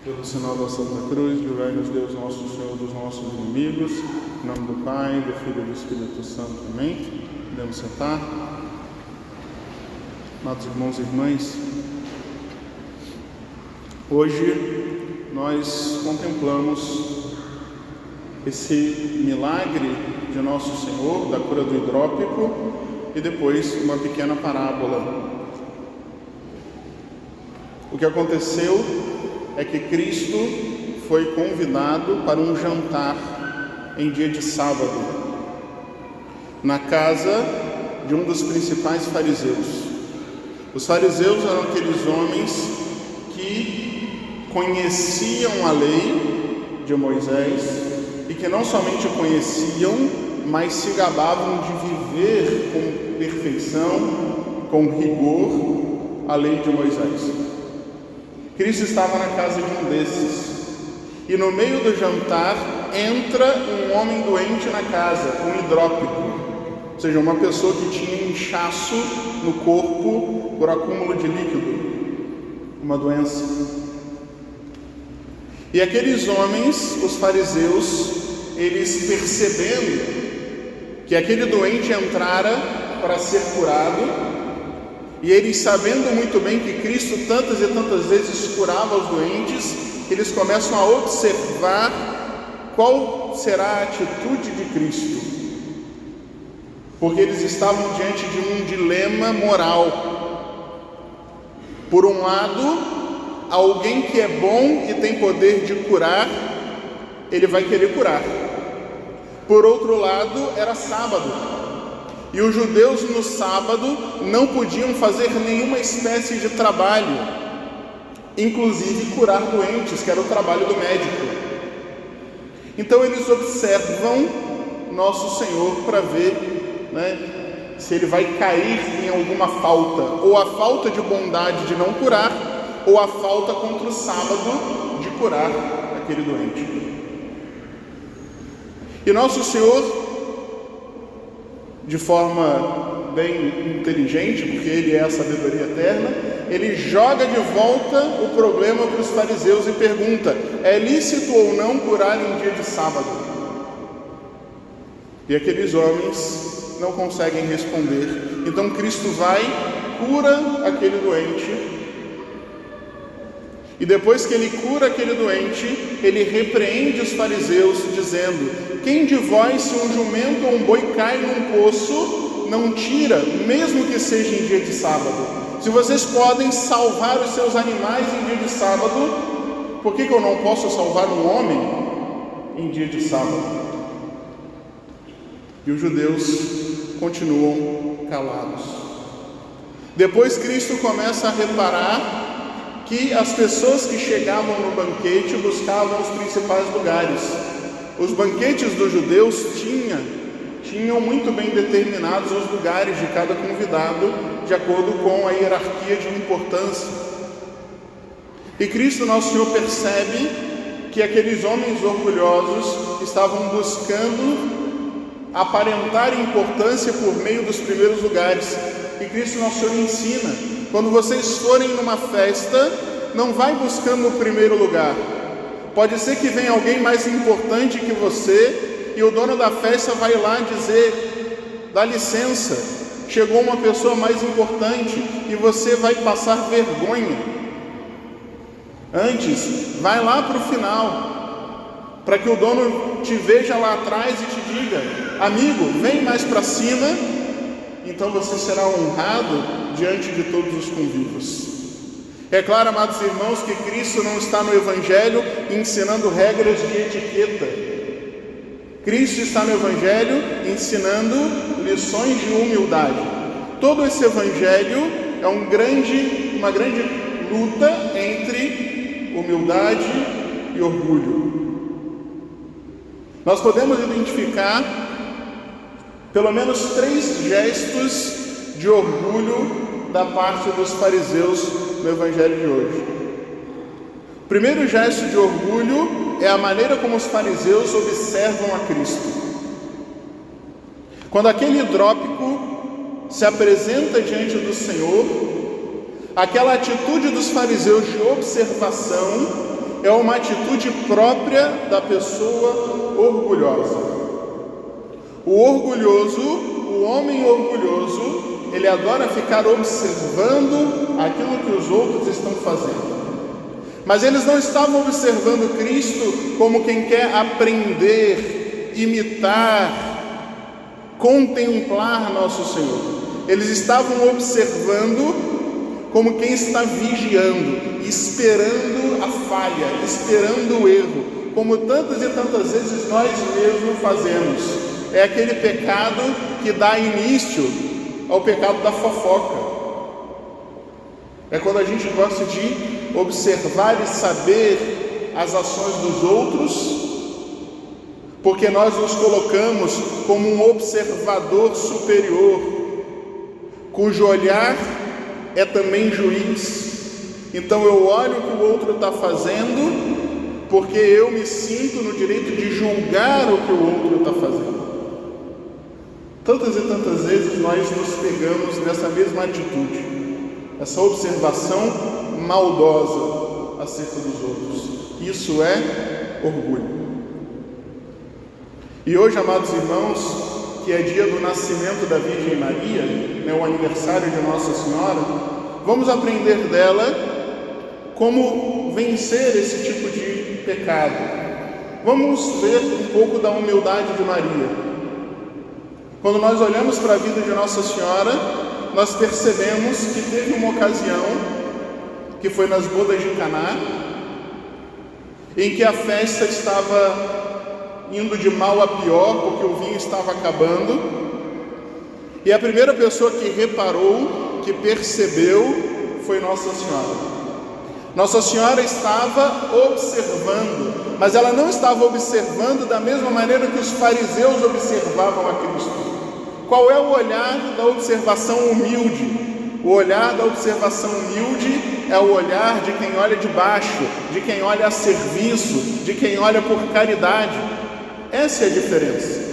Pelo sinal da Santa Cruz, livrai-nos Deus nosso Senhor dos nossos inimigos. Em nome do Pai, do Filho e do Espírito Santo. Amém. Podemos sentar. Amados irmãos e irmãs, hoje nós contemplamos esse milagre de Nosso Senhor, da cura do hidrópico, e depois uma pequena parábola. O que aconteceu é que Cristo foi convidado para um jantar em dia de sábado, na casa de um dos principais fariseus. Os fariseus eram aqueles homens que conheciam a lei de Moisés e que não somente conheciam, mas se gabavam de viver com perfeição, com rigor, a lei de Moisés. Cristo estava na casa de um desses, e no meio do jantar entra um homem doente na casa, um hidrópico, ou seja, uma pessoa que tinha inchaço no corpo por acúmulo de líquido, uma doença. E aqueles homens, os fariseus, eles percebendo que aquele doente entrara para ser curado, e eles sabendo muito bem que Cristo tantas e tantas vezes curava os doentes, eles começam a observar qual será a atitude de Cristo, porque eles estavam diante de um dilema moral. Por um lado, alguém que é bom e tem poder de curar, ele vai querer curar. Por outro lado, era sábado, e os judeus no sábado não podiam fazer nenhuma espécie de trabalho, inclusive curar doentes, que era o trabalho do médico. Então eles observam Nosso Senhor para ver, se ele vai cair em alguma falta, ou a falta de bondade de não curar, ou a falta contra o sábado de curar aquele doente. E Nosso Senhor, de forma bem inteligente, porque ele é a sabedoria eterna, ele joga de volta o problema para os fariseus e pergunta: é lícito ou não curar em dia de sábado? E aqueles homens não conseguem responder. Então Cristo vai, cura aquele doente, e depois que ele cura aquele doente, ele repreende os fariseus, dizendo: quem de vós, se um jumento ou um boi cai num poço, não tira, mesmo que seja em dia de sábado? Se vocês podem salvar os seus animais em dia de sábado, por que eu não posso salvar um homem em dia de sábado? E os judeus continuam calados. Depois Cristo começa a reparar que as pessoas que chegavam no banquete buscavam os principais lugares. Os banquetes dos judeus tinham muito bem determinados os lugares de cada convidado, de acordo com a hierarquia de importância. E Cristo, Nosso Senhor, percebe que aqueles homens orgulhosos estavam buscando aparentar importância por meio dos primeiros lugares. E Cristo, Nosso Senhor, ensina: quando vocês forem numa festa, não vai buscando o primeiro lugar. Pode ser que venha alguém mais importante que você, e o dono da festa vai lá dizer: dá licença, chegou uma pessoa mais importante, e você vai passar vergonha. Antes, vai lá para o final, para que o dono te veja lá atrás e te diga: amigo, vem mais para cima. Então você será honrado diante de todos os convívos. É claro, amados irmãos, que Cristo não está no Evangelho ensinando regras de etiqueta. Cristo está no Evangelho ensinando lições de humildade. Todo esse Evangelho é uma grande luta entre humildade e orgulho. Nós podemos identificar pelo menos 3 gestos de orgulho da parte dos fariseus no Evangelho de hoje. O primeiro gesto de orgulho é a maneira como os fariseus observam a Cristo. Quando aquele hidrópico se apresenta diante do Senhor, aquela atitude dos fariseus de observação é uma atitude própria da pessoa orgulhosa. O orgulhoso, o homem orgulhoso, ele adora ficar observando aquilo que os outros estão fazendo. Mas eles não estavam observando Cristo como quem quer aprender, imitar, contemplar nosso Senhor. Eles estavam observando como quem está vigiando, esperando a falha, esperando o erro, como tantas e tantas vezes nós mesmos fazemos. É aquele pecado que dá início ao pecado da fofoca. É quando a gente gosta de observar e saber as ações dos outros, porque nós nos colocamos como um observador superior, cujo olhar é também juiz. Então eu olho o que o outro está fazendo, porque eu me sinto no direito de julgar o que o outro está fazendo. Tantas e tantas vezes nós nos pegamos nessa mesma atitude, essa observação maldosa acerca dos outros. Isso é orgulho. E hoje, amados irmãos, que é dia do nascimento da Virgem Maria, o aniversário de Nossa Senhora, vamos aprender dela como vencer esse tipo de pecado. Vamos ver um pouco da humildade de Maria. Quando nós olhamos para a vida de Nossa Senhora, nós percebemos que teve uma ocasião, que foi nas bodas de Caná, em que a festa estava indo de mal a pior, porque o vinho estava acabando, e a primeira pessoa que reparou, que percebeu, foi Nossa Senhora. Nossa Senhora estava observando, mas ela não estava observando da mesma maneira que os fariseus observavam a Cristo. Qual é o olhar da observação humilde? O olhar da observação humilde é o olhar de quem olha de baixo, de quem olha a serviço, de quem olha por caridade. Essa é a diferença.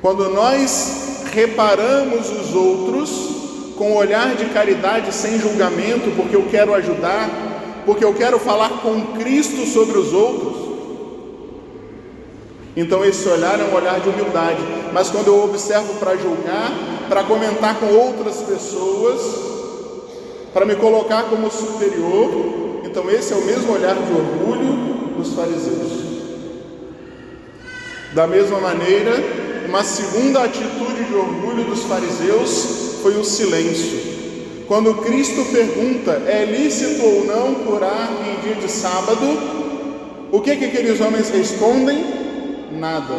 Quando nós reparamos os outros com um olhar de caridade sem julgamento, porque eu quero ajudar, porque eu quero falar com Cristo sobre os outros, então esse olhar é um olhar de humildade. Mas quando eu observo para julgar, para comentar com outras pessoas, para me colocar como superior, então esse é o mesmo olhar de orgulho dos fariseus. Da mesma maneira, uma segunda atitude de orgulho dos fariseus foi o silêncio. Quando Cristo pergunta, é lícito ou não curar em dia de sábado, o que aqueles homens respondem? Nada.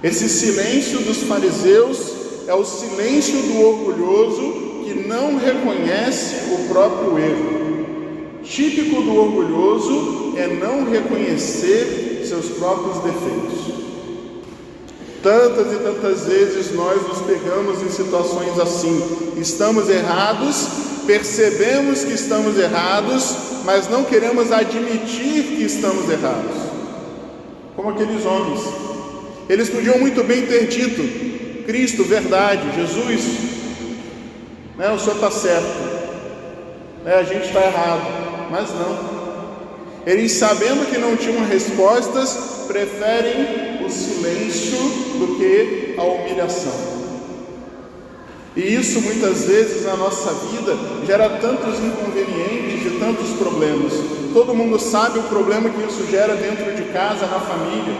Esse silêncio dos fariseus é o silêncio do orgulhoso que não reconhece o próprio erro. Típico do orgulhoso é não reconhecer seus próprios defeitos. Tantas e tantas vezes nós nos pegamos em situações assim. Estamos errados, percebemos que estamos errados, mas não queremos admitir que estamos errados. Como aqueles homens. Eles podiam muito bem ter dito: Cristo, verdade, Jesus, o Senhor está certo, a gente está errado, mas não. Eles, sabendo que não tinham respostas, preferem o silêncio do que a humilhação. E isso muitas vezes na nossa vida gera tantos inconvenientes e tantos problemas. Todo mundo sabe o problema que isso gera dentro de casa, na família.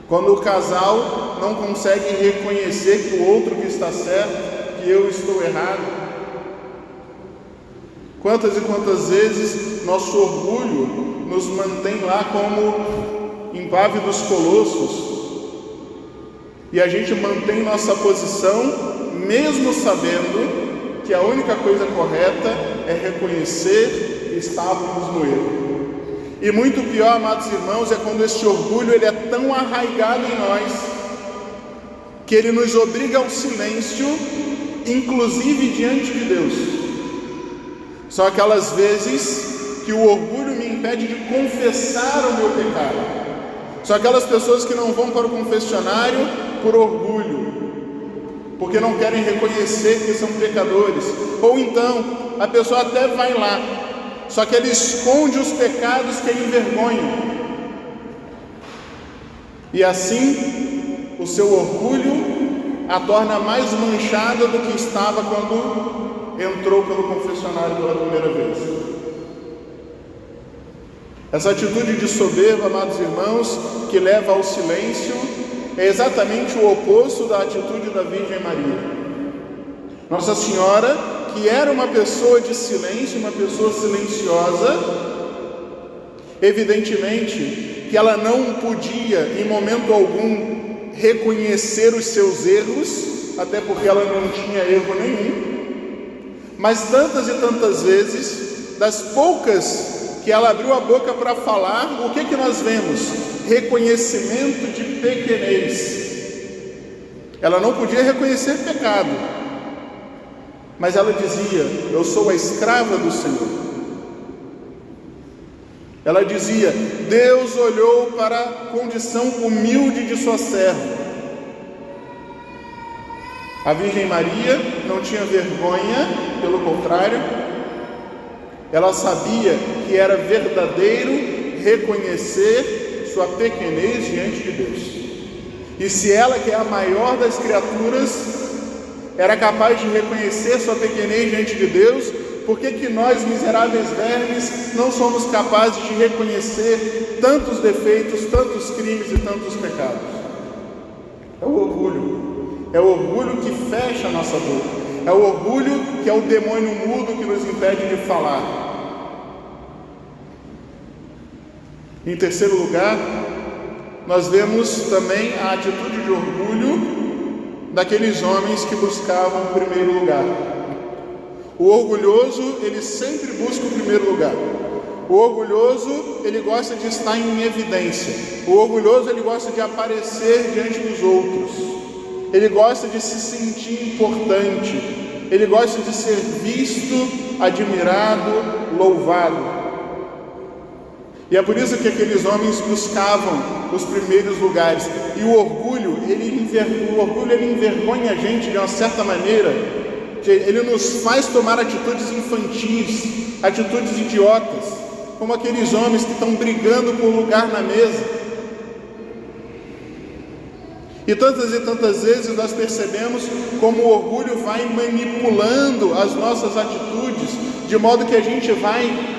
Quando o casal não consegue reconhecer que o outro que está certo, que eu estou errado. Quantas e quantas vezes nosso orgulho nos mantém lá como impávidos colossos, e a gente mantém nossa posição, mesmo sabendo que a única coisa correta é reconhecer que estávamos no erro. E muito pior, amados irmãos, é quando esse orgulho ele é tão arraigado em nós, que ele nos obriga ao silêncio, inclusive diante de Deus. São aquelas vezes que o orgulho me impede de confessar o meu pecado. São aquelas pessoas que não vão para o confessionário por orgulho, porque não querem reconhecer que são pecadores. Ou então, a pessoa até vai lá, só que ela esconde os pecados que a envergonham. E assim, o seu orgulho a torna mais manchada do que estava quando entrou pelo confessionário pela primeira vez. Essa atitude de soberba, amados irmãos, que leva ao silêncio, é exatamente o oposto da atitude da Virgem Maria. Nossa Senhora, que era uma pessoa de silêncio, uma pessoa silenciosa, evidentemente que ela não podia, em momento algum, reconhecer os seus erros, até porque ela não tinha erro nenhum, mas tantas e tantas vezes, das poucas que ela abriu a boca para falar, o que nós vemos? Reconhecimento de pequenez. Ela não podia reconhecer pecado, mas ela dizia: eu sou a escrava do Senhor. Ela dizia: Deus olhou para a condição humilde de sua serva. A Virgem Maria não tinha vergonha, pelo contrário, ela sabia que era verdadeiro reconhecer sua pequenez diante de Deus. E se ela, que é a maior das criaturas, era capaz de reconhecer sua pequenez diante de Deus, por que nós, miseráveis vermes, não somos capazes de reconhecer tantos defeitos, tantos crimes e tantos pecados? É o orgulho. É o orgulho que fecha a nossa boca. É o orgulho que é o demônio mudo que nos impede de falar. Em terceiro lugar, nós vemos também a atitude de orgulho daqueles homens que buscavam o primeiro lugar. O orgulhoso, ele sempre busca o primeiro lugar. O orgulhoso, ele gosta de estar em evidência. O orgulhoso, ele gosta de aparecer diante dos outros. Ele gosta de se sentir importante. Ele gosta de ser visto, admirado, louvado. E é por isso que aqueles homens buscavam os primeiros lugares. E o orgulho, ele envergonha a gente de uma certa maneira. Ele nos faz tomar atitudes infantis, atitudes idiotas, como aqueles homens que estão brigando por lugar na mesa. E tantas vezes nós percebemos como o orgulho vai manipulando as nossas atitudes, de modo que a gente vai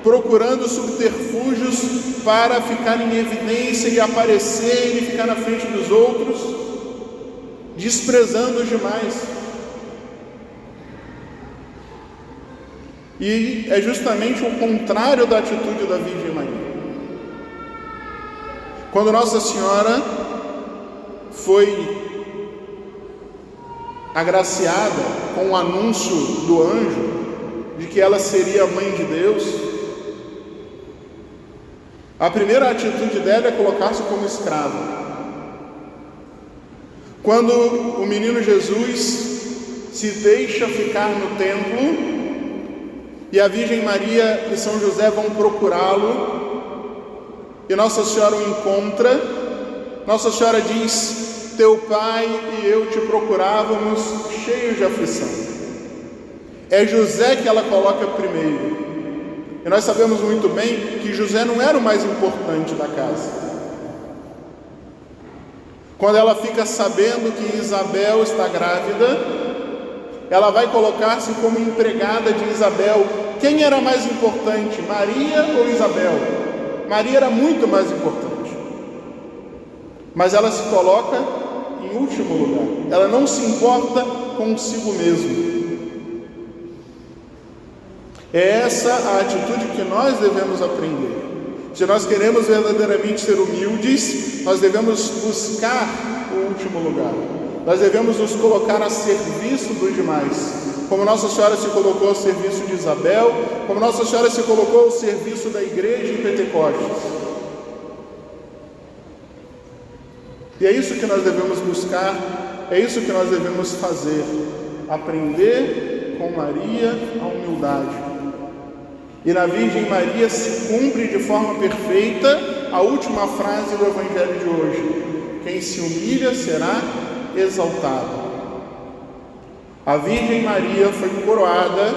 procurando subterfúgios para ficar em evidência e aparecer e ficar na frente dos outros, desprezando-os demais. E é justamente o contrário da atitude da Virgem Maria. Quando Nossa Senhora foi agraciada com o anúncio do anjo de que ela seria a mãe de Deus, a primeira atitude dela é colocar-se como escrava. Quando o menino Jesus se deixa ficar no templo, e a Virgem Maria e São José vão procurá-lo, e Nossa Senhora o encontra, Nossa Senhora diz: teu pai e eu te procurávamos cheios de aflição. É José que ela coloca primeiro. E nós sabemos muito bem que José não era o mais importante da casa. Quando ela fica sabendo que Isabel está grávida, ela vai colocar-se como empregada de Isabel. Quem era mais importante, Maria ou Isabel? Maria era muito mais importante. Mas ela se coloca em último lugar. Ela não se importa consigo mesma. É essa a atitude que nós devemos aprender. Se nós queremos verdadeiramente ser humildes, nós devemos buscar o último lugar. Nós devemos nos colocar a serviço dos demais, como Nossa Senhora se colocou ao serviço de Isabel, como Nossa Senhora se colocou ao serviço da igreja em Pentecostes. E é isso que nós devemos buscar, é isso que nós devemos fazer, aprender com Maria a humildade. E na Virgem Maria se cumpre de forma perfeita a última frase do Evangelho de hoje: quem se humilha será exaltado. A Virgem Maria foi coroada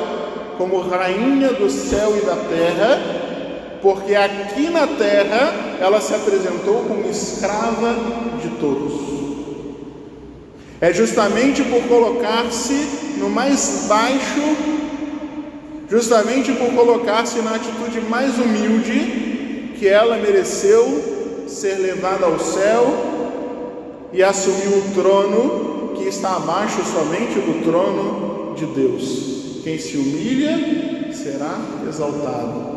como rainha do céu e da terra, porque aqui na terra ela se apresentou como escrava de todos. É justamente por colocar-se no mais baixo, justamente por colocar-se na atitude mais humilde, que ela mereceu ser levada ao céu e assumir o trono que está abaixo somente do trono de Deus. Quem se humilha será exaltado.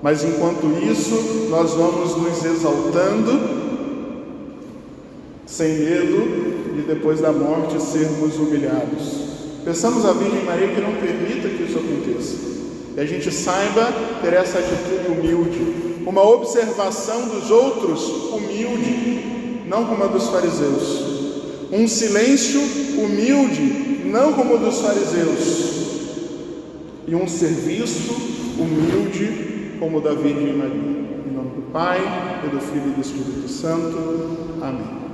Mas enquanto isso, nós vamos nos exaltando, sem medo de depois da morte sermos humilhados. Peçamos à Virgem Maria que não permita que isso aconteça. E a gente saiba ter essa atitude humilde, uma observação dos outros humilde, não como a dos fariseus. Um silêncio humilde, não como o dos fariseus. E um serviço humilde, como o da Virgem Maria. Em nome do Pai, e do Filho e do Espírito Santo. Amém.